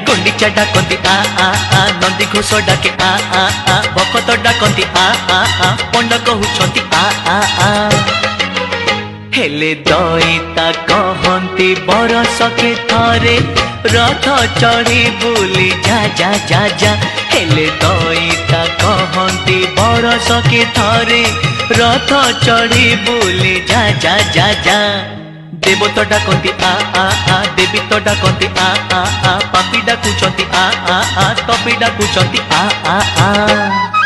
गुंडीचा डाकती आ नंदी घोष डाके आ भकत डाकती आ पंड कहउछंती आ हेले दईता कहंती बरस के थरे रथ चढ़ी बुली जा जा जा जा हेले दईता कहंती बरस के थरे रथ चढ़ी बुली जा जा जा जा देव तो डाकती आ देवी तो डाकती आ पापी डाकुचंती आ तपी डाकुचंती आ